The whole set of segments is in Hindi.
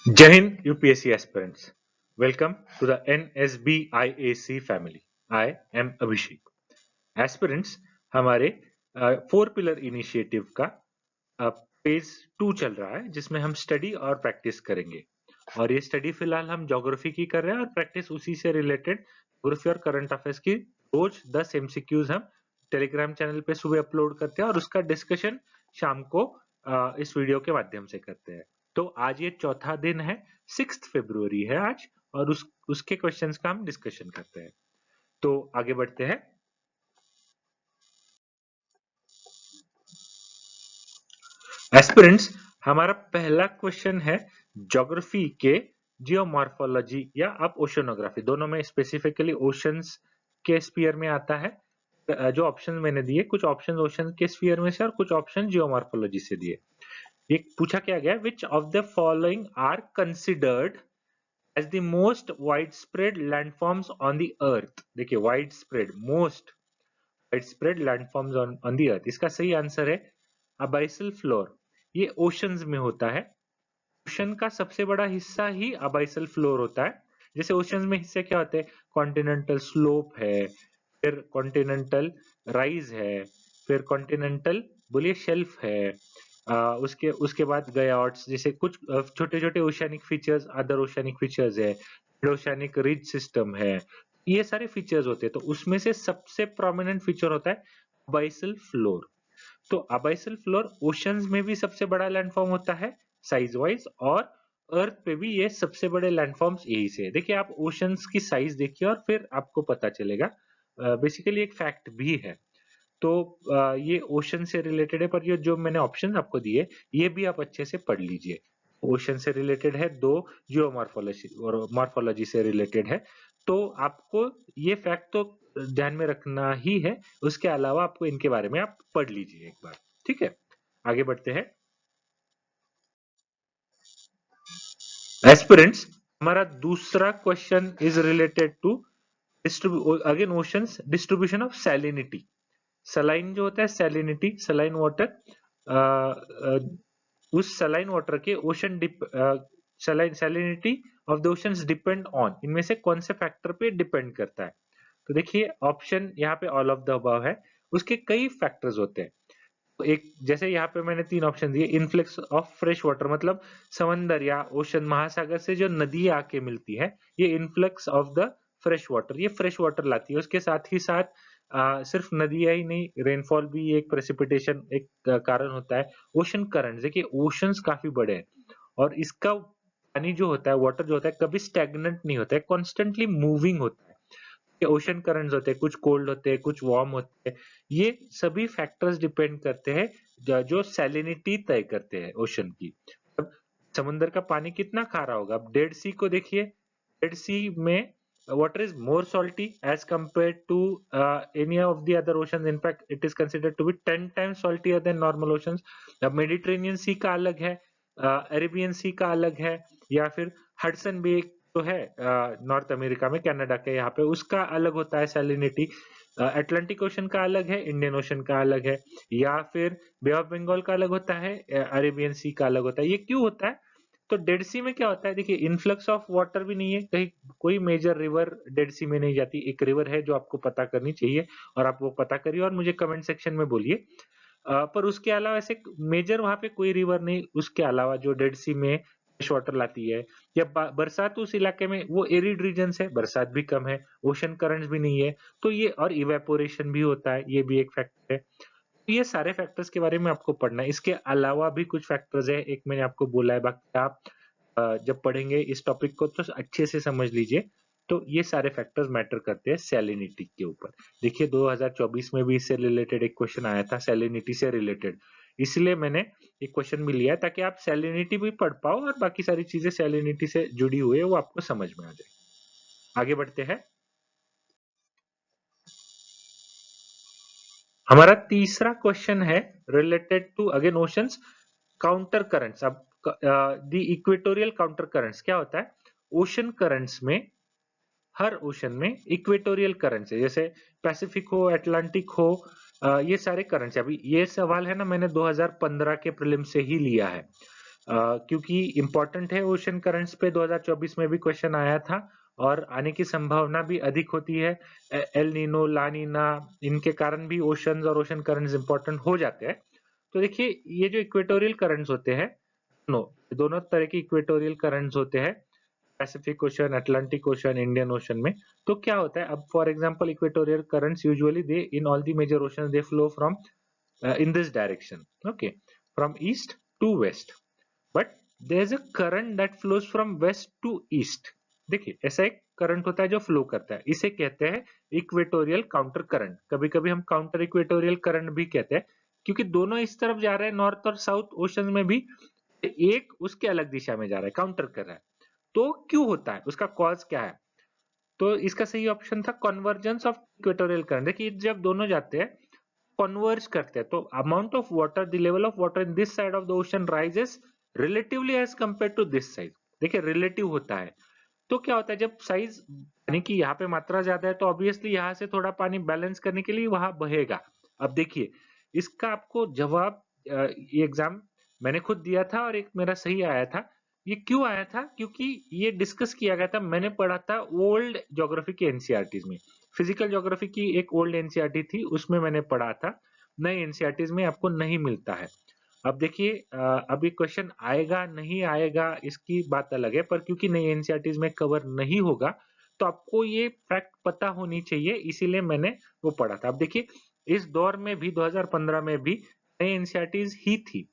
Jai Hind UPSC aspirants. Welcome to the NSBIAC family. I am Abhishek. Aspirants, हमारे 4 पिलर इनिशिएटिव का फेज 2 चल रहा है जिसमें हम स्टडी और प्रैक्टिस करेंगे और ये स्टडी फिलहाल हम ज्योग्राफी की कर रहे हैं और प्रैक्टिस उसी से रिलेटेड ज्योग्राफी और करंट अफेयर्स की रोज 10 MCQs हम टेलीग्राम चैनल पे सुबह अपलोड करते हैं और उसका डिस्कशन शाम को इस वीडियो के माध्यम से करते हैं। तो आज ये चौथा दिन है, 6 फरवरी है आज, और उसके क्वेश्चंस का हम डिस्कशन करते हैं। तो आगे बढ़ते हैं। एस्पिरेंट्स, हमारा पहला क्वेश्चन है ज्योग्राफी के जियोमॉर्फोलॉजी या आप ओशनोग्राफी, दोनों में स्पेसिफिकली ओशंस के स्फीयर में आता है। जो ऑप्शन मैंने दिए, कुछ ऑप्शन ओशन के स्फीयर में से और कुछ ऑप्शन जियोमॉर्फोलॉजी से दिए। ये पूछा क्या गया, which of the following are considered as the most widespread landforms on the earth. देखिए, widespread, most widespread landforms on the earth, इसका सही आंसर है अबाइसल फ्लोर। ये ओशंस में होता है। ओशन का सबसे बड़ा हिस्सा ही अबाइसल फ्लोर होता है। जैसे ओशंस में हिस्से क्या होते हैं, कॉन्टिनेंटल स्लोप है, फिर कॉन्टिनेंटल राइज है, फिर कॉन्टिनेंटल बोलिए शेल्फ है, उसके उसके बाद गयार्ड्स, जैसे कुछ छोटे छोटे oceanic features, other oceanic features है, ओशियानिक रिज सिस्टम है, ये सारे फीचर्स होते हैं। तो उसमें से सबसे प्रोमिनेंट फीचर होता है अबाइसल फ्लोर। तो अबाइसल फ्लोर ओशंस में भी सबसे बड़ा लैंडफॉर्म होता है साइज वाइज, और अर्थ पे भी ये सबसे बड़े लैंडफॉर्म्स यही से है। देखिए, आप ओशंस की साइज देखिए और फिर आपको पता चलेगा। बेसिकली एक फैक्ट भी है। तो ये ओशन से रिलेटेड है, पर ये जो मैंने ऑप्शन आपको दिए ये भी आप अच्छे से पढ़ लीजिए। ओशन से रिलेटेड है, दो जियोमॉर्फोलॉजी और मॉर्फोलॉजी से रिलेटेड है। तो आपको ये फैक्ट तो ध्यान में रखना ही है, उसके अलावा आपको इनके बारे में आप पढ़ लीजिए एक बार। ठीक है, आगे बढ़ते हैं। एस्पिरेंट्स, हमारा दूसरा question is related to again oceans, distribution of salinity. Saline जो होता है, सैलिनिटी, सलाइन वाटर, उस सलाइन वाटर के ocean salinity of the oceans depend on, इनमें से कौन से फैक्टर पे डिपेंड करता है। तो देखिए, ऑप्शन यहाँ पे ऑल ऑफ द अबव है, उसके कई फैक्टर्स होते हैं। तो एक जैसे यहाँ पे मैंने 3 ऑप्शन दिए, इनफ्लक्स ऑफ फ्रेश वाटर, मतलब समंदर या ओशन, महासागर से जो नदी आके मिलती है, ये influx of the fresh water, ये फ्रेश वाटर लाती है। उसके साथ ही साथ सिर्फ नदियां ही नहीं, रेनफॉल भी एक प्रेसिपिटेशन एक कारण होता है। ओशन करंट, देखिए ओशंस काफी बड़े हैं और इसका पानी जो होता है, वाटर जो होता है, कभी स्टेगनेंट नहीं होता है, कॉन्स्टेंटली मूविंग होता है। ओशन करंट्स होते हैं, कुछ कोल्ड होते हैं, कुछ वार्म होते हैं। ये सभी फैक्टर्स डिपेंड करते हैं जो सैलिनिटी तय करते हैं ओशन की। अब समुद्र का पानी कितना खारा होगा, अब डेड सी को देखिए, डेड सी में water is more salty as compared to any of the other oceans. In fact, it is considered to be 10 times saltier than normal oceans. अब मेडिटेरेनियन सी का अलग है, अरेबियन सी का अलग है, या फिर हडसन बे तो है नॉर्थ अमेरिका में, कनाडा के यहाँ पे, उसका अलग होता है सैलिनिटी। अटलांटिक ओशन का अलग है, इंडियन ओशन का अलग है, या फिर बे ऑफ बंगाल का अलग होता है, अरेबियन सी का अलग होता है। ये क्यों होता है? तो डेड सी में क्या होता है, देखिए इनफ्लक्स ऑफ वाटर भी नहीं है, कहीं कोई मेजर रिवर डेड सी में नहीं जाती। एक रिवर है जो आपको पता करनी चाहिए और आप वो पता करिए और मुझे कमेंट सेक्शन में बोलिए। पर उसके अलावा ऐसे मेजर वहां पे कोई रिवर नहीं, उसके अलावा जो डेड सी में फ्रेश वाटर लाती है। या बरसात उस इलाके में, वो एरिड रीजन है, बरसात भी कम है, ओशन करंट्स भी नहीं है, तो ये, और इवेपोरेशन भी होता है, ये भी एक फैक्टर है। तो ये सारे फैक्टर्स के बारे में आपको पढ़ना है। इसके अलावा भी कुछ फैक्टर्स है, एक मैंने आपको बोला है, बाकी आप जब पढ़ेंगे इस टॉपिक को तो अच्छे से समझ लीजिए। तो ये सारे फैक्टर्स मैटर करते हैं सैलिनिटी के ऊपर। देखिए, 2024 में भी इससे रिलेटेड एक क्वेश्चन आया था, सैलिनिटी से रिलेटेड, इसलिए मैंने एक क्वेश्चन भी लिया है ताकि आप सैलिनिटी भी पढ़ पाओ और बाकी सारी चीजें सैलिनिटी से जुड़ी हुई है वो आपको समझ में आ जाए। आगे बढ़ते हैं। हमारा तीसरा क्वेश्चन है related to again oceans, counter currents. अब द इक्वेटोरियल काउंटर करंट्स क्या होता है? ओशन करंट्स में, हर ओशन में इक्वेटोरियल करंट्स है, जैसे पैसिफिक हो, अटलांटिक हो, ये सारे करंट्स है। अभी ये सवाल है ना, मैंने 2015 के प्रीलिम से ही लिया है। क्योंकि इंपॉर्टेंट है ओशन करंट्स पे 2024 में भी क्वेश्चन आया था और आने की संभावना भी अधिक होती है। एल नीनो, ला नीना, इनके कारण भी ओशंस और ओशन करंट्स इंपॉर्टेंट हो जाते हैं। तो देखिए ये जो इक्वेटोरियल करंट्स होते हैं, दोनों तरह के इक्वेटोरियल करंट्स होते हैं, Pacific Ocean, Atlantic Ocean, Indian Ocean में। तो क्या होता है, अब for example equatorial currents usually they in all the major ocean they flow from in this direction, okay, from east to west, but there is a current that flows from west to east। देखिए ऐसा एक करंट होता है जो फ्लो करता है, इसे कहते हैं इक्वेटोरियल काउंटर करंट। कभी कभी हम काउंटर इक्वेटोरियल करंट भी कहते हैं, क्योंकि दोनों इस तरफ जा रहे हैं, नॉर्थ और साउथ ओशन में भी, एक उसके अलग दिशा में जा रहा है, काउंटर कर रहा है। तो क्यों होता है, उसका कॉज क्या है? तो इसका सही ऑप्शन था कन्वर्जेंस ऑफ इक्वेटोरियल करंट। देखिए जब दोनों जाते हैं, कन्वर्ज करते हैं, तो amount of water, the level of water in this side of the ocean rises relatively as compare to this side. देखिए रिलेटिव होता है, तो क्या होता है, जब साइज पानी की यहाँ पे मात्रा ज्यादा है, तो ऑब्वियसली यहाँ से थोड़ा पानी बैलेंस करने के लिए वहां बहेगा। अब देखिए इसका आपको जवाब, ये एग्जाम मैंने खुद दिया था और एक मेरा सही आया था। ये क्यों आया था, क्योंकि ये डिस्कस किया गया था, मैंने पढ़ा था ओल्ड ज्योग्राफी के एनसीईआरटीज में। फिजिकल ज्योग्राफी की एक ओल्ड एनसीईआरटी थी, उसमें मैंने पढ़ा था, नए एनसीईआरटीज में आपको नहीं मिलता है। अब देखिए अभी क्वेश्चन आएगा नहीं आएगा इसकी बात अलग है, पर क्योंकि नई एनसीईआरटीज में कवर नहीं होगा, तो आपको ये फैक्ट पता होनी चाहिए, इसीलिए मैंने वो पढ़ा था। अब देखिए इस दौर में भी 2015 में भी नई एनसीईआरटीज ही थी,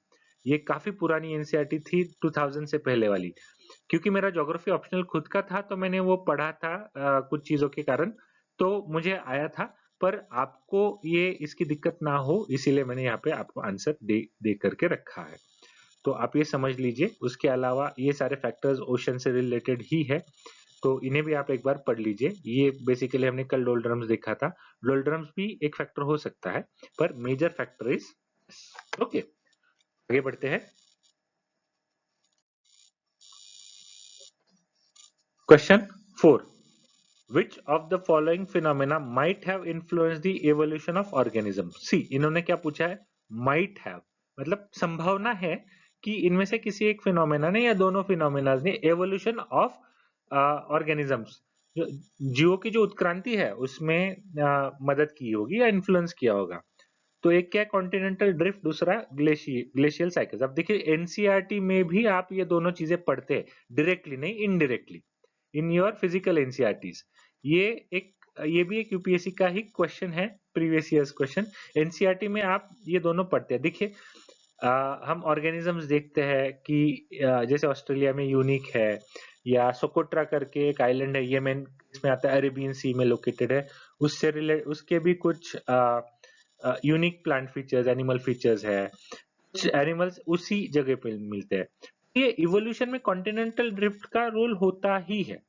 ये काफी पुरानी एनसीईआरटी थी 2000 से पहले वाली। क्योंकि मेरा ज्योग्राफी ऑप्शनल खुद का था, तो मैंने वो पढ़ा था कुछ चीजों के कारण, तो मुझे आया था। पर आपको ये इसकी दिक्कत ना हो, इसीलिए मैंने यहाँ पे आपको आंसर दे करके रखा है। तो आप ये समझ लीजिए, उसके अलावा ये सारे फैक्टर्स ओशन से रिलेटेड ही है, तो इन्हें भी आप एक बार पढ़ लीजिए। ये बेसिकली हमने कल डोल्ड्रम्स देखा था, डोल्ड्रम्स भी एक फैक्टर हो सकता है, पर मेजर फैक्टर इज ओके। आगे बढ़ते हैं। Question 4, Which of the following phenomena might have influenced the evolution of organism? See, इन्होंने क्या पूछा है, might have, मतलब संभावना है कि इनमें से किसी एक फिनोमेना ने या दोनों फिनोमेना ने एवोल्यूशन ऑफ ऑर्गेनिजम्स, जीवों की जो उत्क्रांति है उसमें मदद की होगी या इन्फ्लुएंस किया होगा। तो एक क्या, कॉन्टिनेंटल ड्रिफ्ट, दूसरा ग्लेशियल साइकिल्स। अब देखिए एनसीईआरटी में भी आप ये दोनों चीजें पढ़ते हैं, डायरेक्टली नहीं indirectly, in your physical NCERTs. ये एक, ये भी एक यूपीएससी का ही क्वेश्चन है, प्रीवियस ईयर्स क्वेश्चन। एनसीईआरटी में आप ये दोनों पढ़ते हैं। देखिए हम ऑर्गेनिजम्स देखते हैं कि जैसे ऑस्ट्रेलिया में यूनिक है, या सोकोट्रा करके एक आइलैंड है येमेन, इसमें आता है, अरेबियन सी में लोकेटेड है, उससे रिलेट उसके भी कुछ unique plant features, animal features है, कुछ एनिमल्स उसी जगह पे मिलते हैं। ये इवोल्यूशन में कॉन्टिनेंटल ड्रिफ्ट का रोल होता ही है,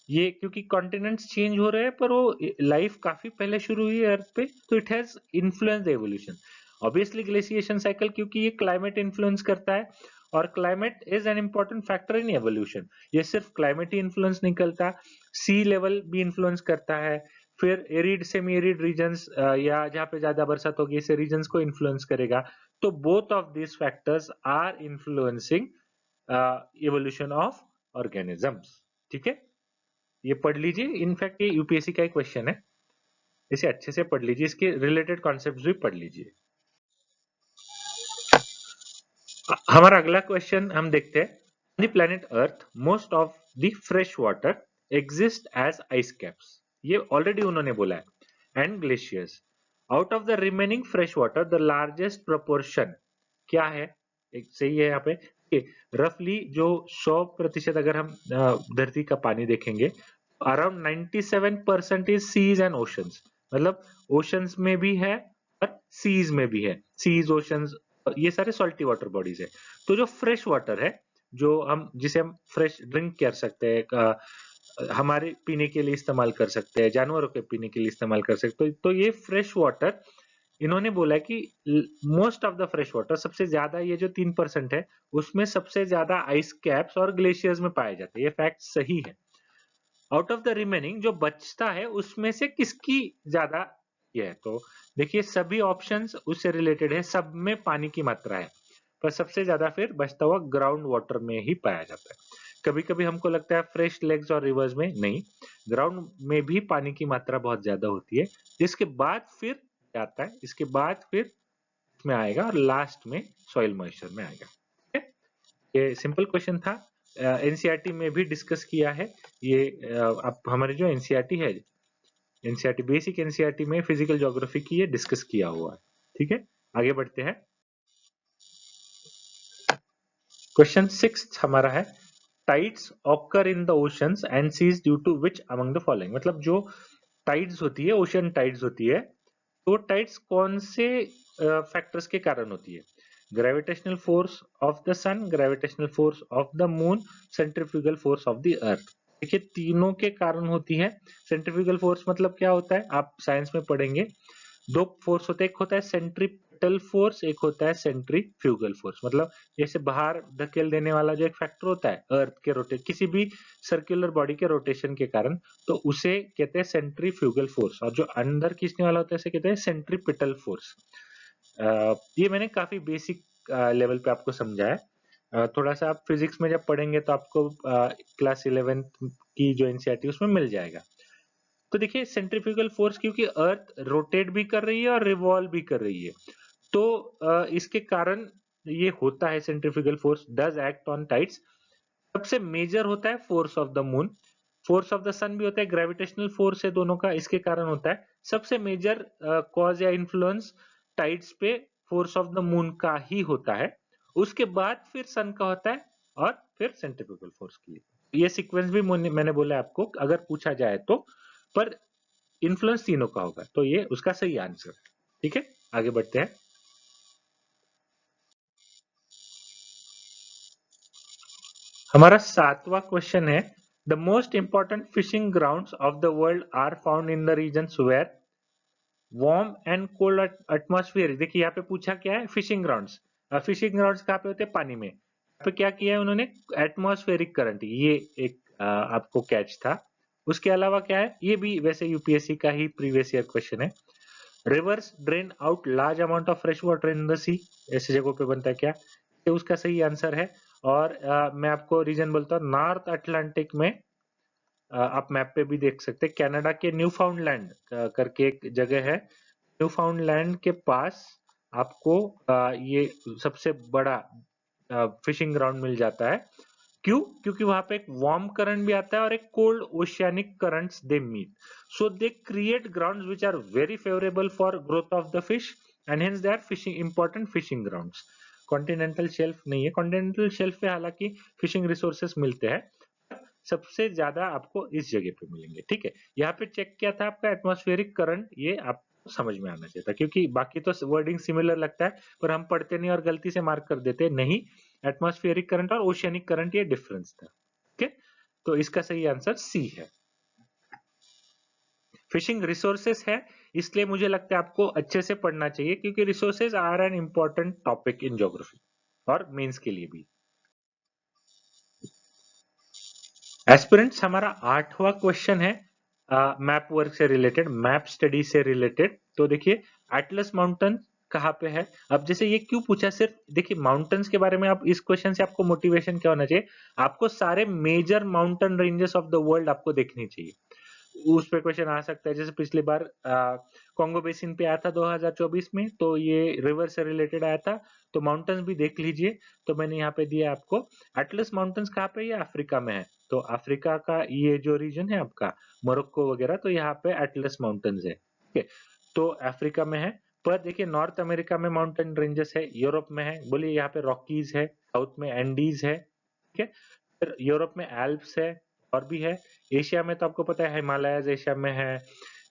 ये क्योंकि कॉन्टिनेंट्स चेंज हो रहे हैं, पर वो लाइफ काफी पहले शुरू हुई है अर्थ पे, तो it has influence the evolution. Obviously glaciation cycle, क्योंकि ये क्लाइमेट इन्फ्लुएंस करता है, और climate is an important factor in evolution. ये सिर्फ क्लाइमेट ही इन्फ्लुएंस नहीं करता, सी लेवल भी इन्फ्लुएंस करता है, फिर एरिड सेमी एरिड रीजन्स या जहाँ पे ज्यादा बरसात होगी ऐसे रीजन्स को इन्फ्लुएंस करेगा। तो both of this factors are influencing evolution of organisms. ठीक है, ये पढ़ लीजिए, इनफैक्ट ये यूपीएससी का एक क्वेश्चन है, इसे अच्छे से पढ़ लीजिए, इसके रिलेटेड कॉन्सेप्ट्स भी पढ़ लीजिए। हमारा अगला क्वेश्चन हम देखते हैं, the planet Earth most of the fresh water exist as ice caps, ये ऑलरेडी उन्होंने बोला है, and glaciers. Out of the remaining fresh water the largest proportion क्या है, एक सही है यहाँ पे, रफली जो 100% अगर हम धरती का पानी देखेंगे, around 97% is seas and oceans, मतलब ओशंस में भी है और सीज में भी है, सीज, ओशंस, ये सारे सॉल्टी वाटर बॉडीज है। तो जो फ्रेश वाटर है, जो हम जिसे हम फ्रेश ड्रिंक कर सकते हैं, हमारे पीने के लिए इस्तेमाल कर सकते हैं, जानवरों के पीने के लिए इस्तेमाल कर सकते हैं, तो ये फ्रेश वाटर इन्होंने बोला है कि most of the fresh water, सबसे ज्यादा ये जो 3% है, उसमें सबसे ज्यादा आइस कैप्स और ग्लेशियर्स में पाए जाते हैं, ये फैक्ट सही है। आउट ऑफ द रिमेनिंग जो बचता है उसमें से किसकी ज्यादा ये है, तो देखिए सभी ऑप्शंस उससे रिलेटेड है, सब में पानी की मात्रा है, पर सबसे ज्यादा फिर बचता हुआ ग्राउंड वाटर में ही पाया जाता है। कभी कभी हमको लगता है फ्रेश लेक्स और रिवर्स में, नहीं, ग्राउंड में भी पानी की मात्रा बहुत ज्यादा होती है। जिसके बाद फिर आता है, इसके बाद फिर इसमें आएगा और लास्ट में सॉइल मॉइस्चर में आएगा। ठीक है, ये सिंपल क्वेश्चन था, एनसीईआरटी में भी डिस्कस किया है ये। आप हमारे जो एनसीईआरटी है, एनसीईआरटी बेसिक एनसीईआरटी में फिजिकल ज्योग्राफी की ये डिस्कस किया हुआ है। ठीक है, आगे बढ़ते हैं। क्वेश्चन 6 हमारा है, tides occur in the oceans and seas due to which among the following. मतलब जो टाइड्स होती है, ओशन टाइड्स होती है, तो टाइड्स कौन से फैक्टर्स के कारण होती है? Gravitational force of the sun, gravitational force of the moon, centrifugal force of the earth. देखिए तीनों के कारण होती है। सेंट्रीफ्यूगल फोर्स मतलब क्या होता है, आप साइंस में पढ़ेंगे, दो फोर्स होते हैं, एक होता है सेंट्रीपिटल फोर्स, एक होता है सेंट्रीफ्यूगल फोर्स। मतलब जैसे बाहर धकेल देने वाला जो एक फैक्टर होता है अर्थ के रोटेट, किसी भी सर्कुलर बॉडी के रोटेशन के कारण, तो उसे कहते हैं सेंट्रीफ्यूगल फोर्स, और जो अंदर खींचने वाला होता है उसे कहते हैं सेंट्रीपिटल फोर्स। ये मैंने काफी बेसिक लेवल पे आपको समझाया। थोड़ा सा आप फिजिक्स में जब पढ़ेंगे तो आपको क्लास 11th की जो एनसीईआरटी उसमें मिल जाएगा। तो देखिए सेंट्रीफ्यूगल फोर्स, क्योंकि अर्थ रोटेट भी कर रही है और रिवॉल्व भी कर रही है, तो इसके कारण ये होता है, centrifugal force does act on tides. सबसे मेजर होता है force of the moon, force of the sun भी होता है, ग्रेविटेशनल फोर्स है दोनों का, इसके कारण होता है। सबसे मेजर कॉज या इन्फ्लुएंस टाइड्स पे फोर्स ऑफ द मून का ही होता है, उसके बाद फिर सन का होता है, और फिर सेंट्रीफ्यूगल फोर्स की। ये सीक्वेंस भी मैंने बोला आपको अगर पूछा जाए तो, पर इन्फ्लुएंस तीनों का होगा, तो ये उसका सही आंसर है। ठीक है, आगे बढ़ते हैं। हमारा 7वां क्वेश्चन है, the most important fishing grounds of the world are found in the regions where warm and cold atmosphere. देखिए यहाँ पे पूछा क्या है, फिशिंग ग्राउंड्स। फिशिंग ग्राउंड्स कहाँ पे होते हैं, पानी में। यहाँ पे क्या किया है उन्होंने, एटमॉस्फेरिक करंट, ये एक आपको कैच था। उसके अलावा क्या है, ये भी वैसे यूपीएससी का ही प्रीवियस ईयर क्वेश्चन है, rivers drain out large amount of fresh water in the sea. ऐसी जगहों पे बनता है क्या, ये उसका सही आंसर है। और मैं आपको रीजन बोलता हूँ, नॉर्थ अटलांटिक में, आप मैप पे भी देख सकते हैं, कनाडा के न्यू फाउंडलैंड करके एक जगह है, न्यू फाउंडलैंड के पास आपको ये सबसे बड़ा फिशिंग ग्राउंड मिल जाता है। क्यों, क्योंकि वहां पे एक वार्म करंट भी आता है और एक cold oceanic currents they meet, so they create grounds which are very favourable for growth of the fish, and hence they are fishing important fishing grounds. Continental shelf नहीं है, कॉन्टिनेंटल शेल्फ पे हालांकि फिशिंग रिसोर्सेस मिलते हैं, सबसे ज्यादा आपको इस जगह पे मिलेंगे। ठीक है, यहाँ पे चेक किया था आपका एटमॉस्फेरिक करंट, ये आप समझ में आना चाहिए था, क्योंकि बाकी तो वर्डिंग सिमिलर लगता है पर हम पढ़ते नहीं और गलती से मार्क कर देते नहीं। एटमॉस्फेरिक करंट और ओशियनिक करंट ये डिफरेंस था। ओके, तो इसका सही आंसर सी है। फिशिंग रिसोर्सेस है, इसलिए मुझे लगता है आपको अच्छे से पढ़ना चाहिए, क्योंकि resources are an important topic in geography और मेंस के लिए भी। एस्पिरेंट्स, हमारा 8वां क्वेश्चन है मैप वर्क से रिलेटेड, मैप स्टडी से रिलेटेड। तो देखिए एटलस माउंटेन कहाँ पे है। अब जैसे ये क्यों पूछा, सिर्फ देखिए माउंटेन्स के बारे में, आप इस क्वेश्चन से आपको मोटिवेशन क्या होना चाहिए, आपको सारे major mountain ranges of the world आपको देखनी चाहिए। उस पे क्वेश्चन आ सकता है, जैसे पिछली बार कॉन्गो बेसिन पे आया था 2024 में, तो ये रिवर से रिलेटेड आया था, तो माउंटेन्स भी देख लीजिए। तो मैंने यहाँ पे दिया आपको, एटलस माउंटेन्स कहाँ पे, ये अफ्रीका में है, तो अफ्रीका का ये जो रीजन है आपका मोरक्को वगैरह, तो यहाँ पे एटलस माउंटेन्स है। ठीक है, तो अफ्रीका में है। पर देखिए नॉर्थ अमेरिका में माउंटेन रेंजेस है, यूरोप में है, बोलिए यहाँ पे रॉकीज है, साउथ में एंडीज है। ठीक है, फिर यूरोप में एल्प्स है, और भी है। एशिया में तो आपको पता है हिमालयज एशिया में है,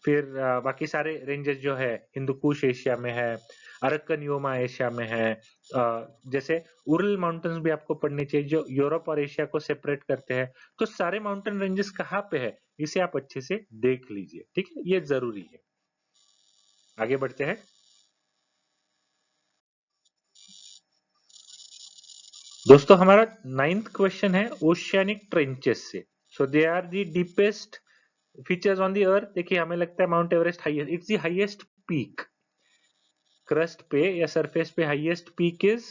फिर बाकी सारे रेंजेस जो है, हिंदू कुश एशिया में है, अरक्कन योमा एशिया में है। जैसे उरल माउंटेन्स भी आपको पढ़नी चाहिए, जो यूरोप और एशिया को सेपरेट करते हैं। तो सारे माउंटेन रेंजेस कहाँ पे है, इसे आप अच्छे से देख लीजिए। ठीक है, ये जरूरी है। आगे बढ़ते हैं। दोस्तों हमारा 9th क्वेश्चन है ओशियनिक ट्रेंचेस से। So they are the deepest features on the earth. देखिए हमें लगता है Mount Everest highest, it's the highest peak crust पे या सरफेस पे, highest peak is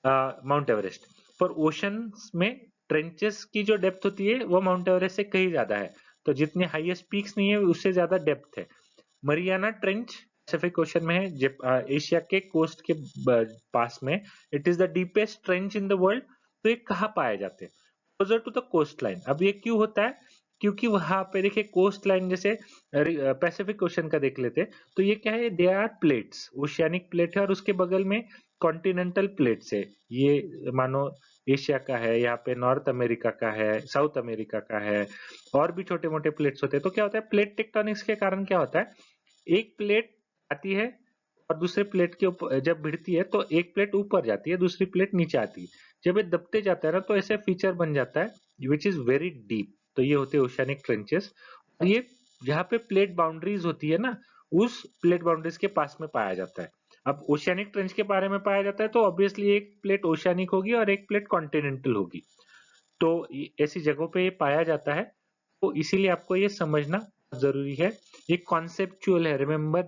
Mount Everest. पर ओशंस में ट्रेंचेस की जो डेप्थ होती है वो माउंट एवरेस्ट से कहीं ज्यादा है, तो जितने हाईएस्ट पीक्स नहीं है उससे ज्यादा डेप्थ है। मरियाना ट्रेंच पैसिफिक ओशन में है, एशिया के कोस्ट के पास में। It is the deepest trench in the world. तो ये कहाँ पाए जाते हैं? Closer to the coast line. अब ये क्यों होता है? क्योंकि वहां पे देखिए कोस्ट लाइन, जैसे पैसिफिक ओशन का देख लेते, तो ये क्या है, they are plates, oceanic plate है और उसके बगल में कॉन्टिनेंटल प्लेट्स है। ये मानो एशिया का है, यहाँ पे नॉर्थ अमेरिका का है, साउथ अमेरिका का है, और भी छोटे मोटे प्लेट्स होते हैं। तो क्या होता है, प्लेट टेक्टोनिक्स के कारण क्या होता है, एक प्लेट आती है और दूसरे प्लेट के ऊपर जब भिड़ती है तो एक प्लेट ऊपर जाती है, दूसरी प्लेट नीचे आती है। जब ये दबते जाता है ना, तो ऐसे फीचर बन जाता है विच इज वेरी डीप। तो ये होते हैं ओशियानिक ट्रेंचेस। और ये जहाँ पे प्लेट बाउंड्रीज होती है ना, उस प्लेट बाउंड्रीज के पास में पाया जाता है। अब ओशियानिक ट्रेंच के बारे में पाया जाता है तो ऑब्वियसली एक प्लेट ओशियानिक होगी और एक प्लेट कॉन्टिनेंटल होगी। तो ऐसी जगहों पे ये पाया जाता है। तो इसीलिए आपको ये समझना जरूरी है। ये कॉन्सेप्चुअल है, रिमेम्बर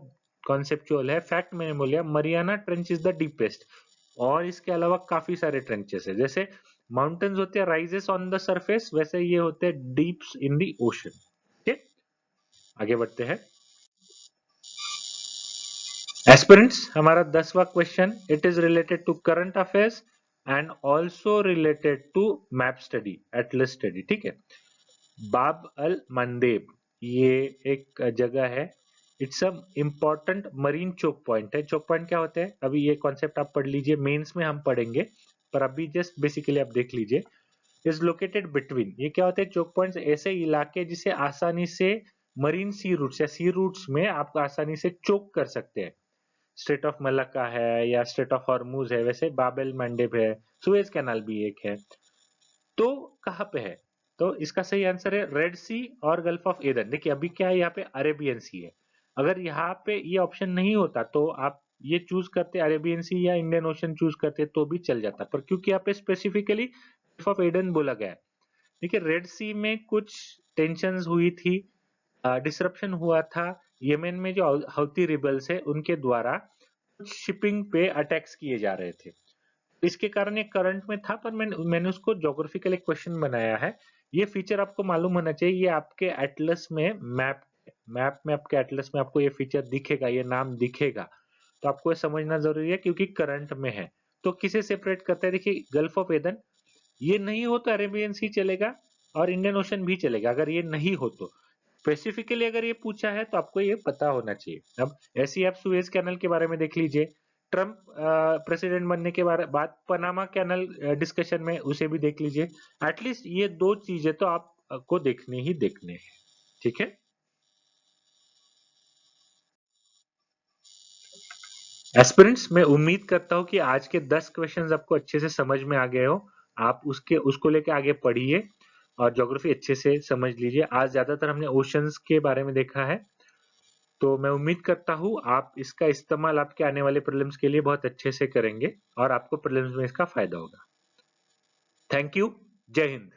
कॉन्सेप्चुअल है। फैक्ट मैंने बोलिया, Mariana trench is the deepest. और इसके अलावा काफी सारे ट्रेंचेस है, जैसे माउंटेन्स होते हैं राइजेस ऑन द सरफेस, वैसे ये होते हैं डीप्स इन द ओशन। ठीक, आगे बढ़ते हैं। एस्पिरेंट्स, हमारा 10वां question, it is related to current affairs and also related to map study, atlas study. ठीक है, बाब अल मंदेब ये एक जगह है। It's a important marine choke point है। चोक पॉइंट क्या होते हैं, अभी ये कॉन्सेप्ट आप पढ़ लीजिए, मेंस में हम पढ़ेंगे, पर अभी जस्ट बेसिकली आप देख लीजिए। इज लोकेटेड बिटवीन, ये क्या होते हैं चोक पॉइंट्स, ऐसे इलाके जिसे आसानी से मरीन सी रूट्स या सी रूट्स में आप आसानी से चोक कर सकते हैं। स्ट्रेट ऑफ मलक्का है या स्ट्रेट ऑफ हॉर्मुज है, वैसे बाबेल मंडेब है, सुएज कैनाल भी एक है। तो कहाँ पे है, तो इसका सही आंसर है रेड सी और गल्फ ऑफ एडन। देखिए अभी क्या है, यहाँ पे अरेबियन सी है। अगर यहाँ पे ये ऑप्शन नहीं होता तो आप ये चूज करते अरेबियन सी या इंडियन ओशन चूज करते तो भी चल जाता, पर क्योंकि यहाँ पे स्पेसिफिकली गल्फ ऑफ एडन बोला गया है। देखिए रेड सी में कुछ टेंशन हुई थी, डिसरप्शन हुआ था यमन में, जो हौती रिबल्स है उनके द्वारा कुछ शिपिंग पे अटैक्स किए जा रहे थे। इसके कारण ये करंट में था, पर मैंने उसको ज्योग्राफिकल एक क्वेश्चन बनाया है। ये फीचर आपको मालूम होना चाहिए, ये आपके एटलस में मैप में आपके एटलस में आपको ये फीचर दिखेगा, ये नाम दिखेगा। तो आपको ये समझना जरूरी है क्योंकि करंट में है। तो किसे सेपरेट करता है, देखिए गल्फ ऑफ एडन, ये नहीं हो तो अरेबियन सी चलेगा और इंडियन ओशन भी चलेगा। अगर ये नहीं हो तो स्पेसिफिकली अगर ये पूछा है तो आपको ये पता होना चाहिए। अब ऐसे ही आप सुएज कैनल के बारे में देख लीजिए, ट्रंप प्रेसिडेंट बनने के बाद पनामा कैनल डिस्कशन में उसे भी देख लीजिए। एटलीस्ट ये दो चीजें तो आपको देखने ही देखने हैं। ठीक है, एस्पिरेंट्स, मैं उम्मीद करता हूं कि आज के 10 क्वेश्चंस आपको अच्छे से समझ में आ गए हो। आप उसको लेके आगे पढ़िए और ज्योग्राफी अच्छे से समझ लीजिए। आज ज्यादातर हमने ओशंस के बारे में देखा है, तो मैं उम्मीद करता हूँ आप इसका इस्तेमाल आपके आने वाले प्रीलिम्स के लिए बहुत अच्छे से करेंगे और आपको प्रीलिम्स में इसका फायदा होगा। थैंक यू, जय हिंद।